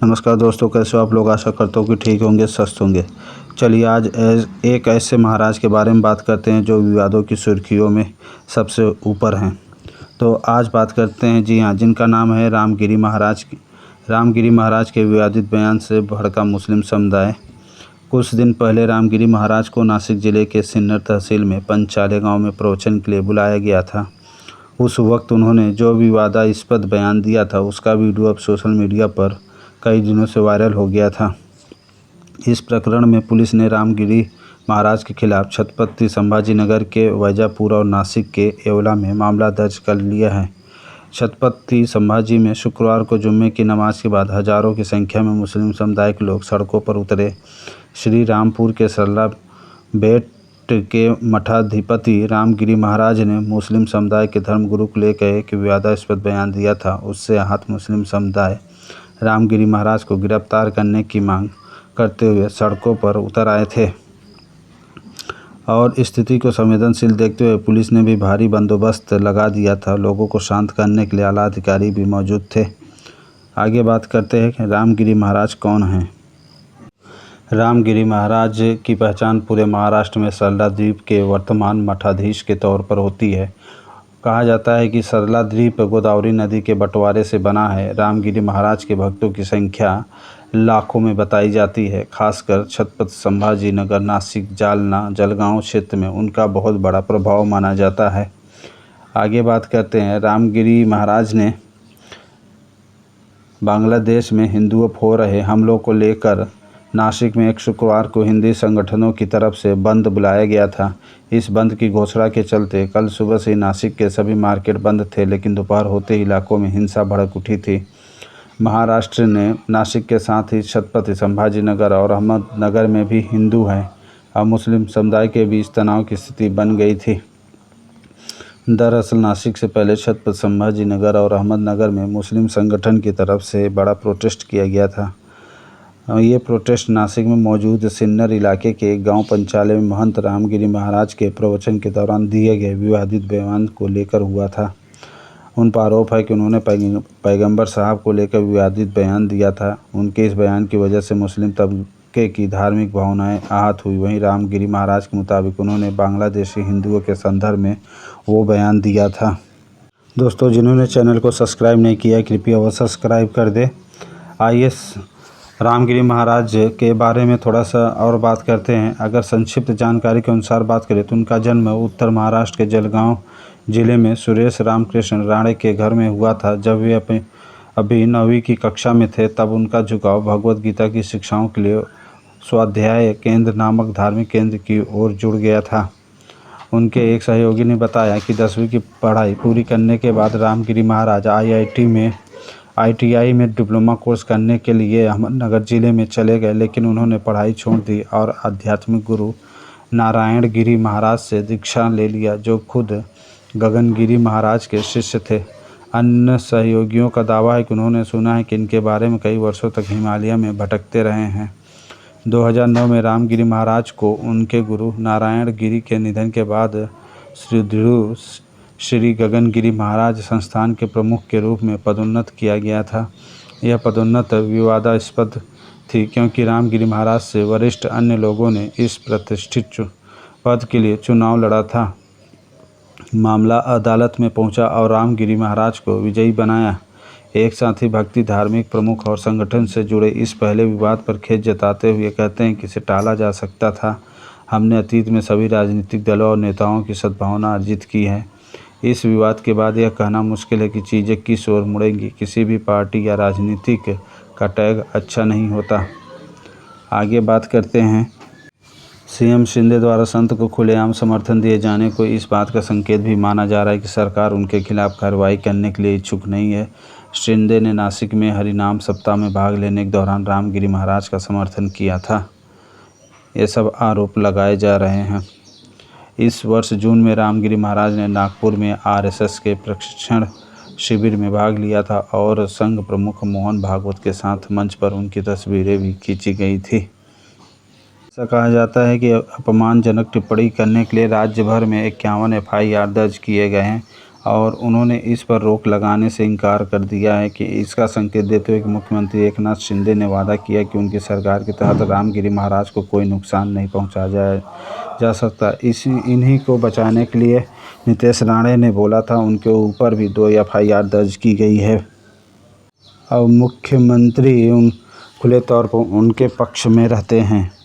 नमस्कार दोस्तों, कैसे हो आप लोग। आशा करता हूँ कि ठीक होंगे, स्वस्थ होंगे। चलिए आज एक ऐसे महाराज के बारे में बात करते हैं जो विवादों की सुर्खियों में सबसे ऊपर हैं। तो आज बात करते हैं, जी हाँ, जिनका नाम है रामगिरी महाराज। रामगिरी महाराज के विवादित बयान से भड़का मुस्लिम समुदाय। कुछ दिन पहले रामगिरी महाराज को नासिक ज़िले के सिन्नर तहसील में पंचाले गाँव में प्रवचन के लिए बुलाया गया था। उस वक्त उन्होंने जो विवादास्पद बयान दिया था उसका वीडियो अब सोशल मीडिया पर कई दिनों से वायरल हो गया था। इस प्रकरण में पुलिस ने रामगिरी महाराज के खिलाफ छत्रपति संभाजी नगर के वैजापुर और नासिक के येवला में मामला दर्ज कर लिया है। छत्रपति संभाजी में शुक्रवार को जुम्मे की नमाज के बाद हजारों की संख्या में मुस्लिम समुदाय के लोग सड़कों पर उतरे। श्री रामपुर के सरला बेट के मठाधिपति रामगिरी महाराज ने मुस्लिम समुदाय के धर्मगुरु को लेकर एक विवादास्पद बयान दिया था। उससे आहत मुस्लिम समुदाय रामगिरी महाराज को गिरफ्तार करने की मांग करते हुए सड़कों पर उतर आए थे और स्थिति को संवेदनशील देखते हुए पुलिस ने भी भारी बंदोबस्त लगा दिया था। लोगों को शांत करने के लिए आला अधिकारी भी मौजूद थे। आगे बात करते हैं कि रामगिरी महाराज कौन हैं। रामगिरी महाराज की पहचान पूरे महाराष्ट्र में सरला द्वीप के वर्तमान मठाधीश के तौर पर होती है। कहा जाता है कि सरला द्वीप गोदावरी नदी के बंटवारे से बना है। रामगिरी महाराज के भक्तों की संख्या लाखों में बताई जाती है। खासकर छत्रपति संभाजी नगर, नासिक, जालना, जलगांव क्षेत्र में उनका बहुत बड़ा प्रभाव माना जाता है। आगे बात करते हैं, रामगिरी महाराज ने बांग्लादेश में हिंदुओं पर हो रहे हमलों को लेकर नासिक में एक शुक्रवार को हिंदी संगठनों की तरफ से बंद बुलाया गया था। इस बंद की घोषणा के चलते कल सुबह से नासिक के सभी मार्केट बंद थे, लेकिन दोपहर होते ही इलाकों में हिंसा भड़क उठी थी। महाराष्ट्र ने नासिक के साथ ही छत्रपति संभाजी नगर और अहमदनगर में भी हिंदू हैं। अब मुस्लिम समुदाय के बीच तनाव की स्थिति बन गई थी। दरअसल नासिक से पहले छत्रपति संभाजी नगर और अहमदनगर में मुस्लिम संगठन की तरफ से बड़ा प्रोटेस्ट किया गया था। ये प्रोटेस्ट नासिक में मौजूद सिन्नर इलाके के गांव पंचाले में महंत रामगिरी महाराज के प्रवचन के दौरान दिए गए विवादित बयान को लेकर हुआ था। उन पर आरोप है कि उन्होंने पैगंबर साहब को लेकर विवादित बयान दिया था। उनके इस बयान की वजह से मुस्लिम तबके की धार्मिक भावनाएं आहत हुई। वहीं रामगिरी महाराज के मुताबिक उन्होंने बांग्लादेशी हिंदुओं के संदर्भ में वो बयान दिया था। दोस्तों, जिन्होंने चैनल को सब्सक्राइब नहीं किया कृपया वह सब्सक्राइब कर दे। आइए रामगिरी महाराज के बारे में थोड़ा सा और बात करते हैं। अगर संक्षिप्त जानकारी के अनुसार बात करें तो उनका जन्म उत्तर महाराष्ट्र के जलगांव जिले में सुरेश रामकृष्ण राणे के घर में हुआ था। जब वे अभी 9वीं की कक्षा में थे तब उनका झुकाव भगवद गीता की शिक्षाओं के लिए स्वाध्याय केंद्र नामक धार्मिक केंद्र की ओर जुड़ गया था। उनके एक सहयोगी ने बताया कि 10वीं की पढ़ाई पूरी करने के बाद रामगिरी महाराज ITI में डिप्लोमा कोर्स करने के लिए अहमदनगर ज़िले में चले गए, लेकिन उन्होंने पढ़ाई छोड़ दी और आध्यात्मिक गुरु नारायण गिरी महाराज से दीक्षा ले लिया, जो खुद गगनगिरी महाराज के शिष्य थे। अन्य सहयोगियों का दावा है कि उन्होंने सुना है कि इनके बारे में कई वर्षों तक हिमालय में भटकते रहे हैं। 2009 में रामगिरी महाराज को उनके गुरु नारायण गिरी के निधन के बाद श्री गगनगिरी महाराज संस्थान के प्रमुख के रूप में पदोन्नत किया गया था। यह पदोन्नत विवादास्पद थी क्योंकि रामगिरी महाराज से वरिष्ठ अन्य लोगों ने इस प्रतिष्ठित पद के लिए चुनाव लड़ा था। मामला अदालत में पहुंचा और रामगिरी महाराज को विजयी बनाया। एक साथी भक्ति, धार्मिक प्रमुख और संगठन से जुड़े इस पहले विवाद पर खेद जताते हुए कहते हैं कि इसे टाला जा सकता था। हमने अतीत में सभी राजनीतिक दलों और नेताओं की सद्भावना अर्जित की है। इस विवाद के बाद यह कहना मुश्किल है कि चीज़ें किस ओर मुड़ेंगी। किसी भी पार्टी या राजनीतिक का टैग अच्छा नहीं होता। आगे बात करते हैं, CM शिंदे द्वारा संत को खुलेआम समर्थन दिए जाने को इस बात का संकेत भी माना जा रहा है कि सरकार उनके खिलाफ कार्रवाई करने के लिए इच्छुक नहीं है। शिंदे ने नासिक में हरिनाम सप्ताह में भाग लेने के दौरान रामगिरी महाराज का समर्थन किया था। ये सब आरोप लगाए जा रहे हैं। इस वर्ष जून में रामगिरी महाराज ने नागपुर में RSS के प्रशिक्षण शिविर में भाग लिया था और संघ प्रमुख मोहन भागवत के साथ मंच पर उनकी तस्वीरें भी खींची गई थी। ऐसा कहा जाता है कि अपमानजनक टिप्पणी करने के लिए राज्य भर में 51 FIR दर्ज किए गए हैं और उन्होंने इस पर रोक लगाने से इनकार कर दिया है कि इसका संकेत देते हुए कि मुख्यमंत्री एकनाथ शिंदे ने वादा किया कि उनकी सरकार के तहत रामगिरी महाराज को कोई नुकसान नहीं पहुंचाया जा सकता। इन्हीं को बचाने के लिए नितेश राणे ने बोला था उनके ऊपर भी 2 FIR दर्ज की गई है। अब मुख्यमंत्री खुले तौर पर उनके पक्ष में रहते हैं।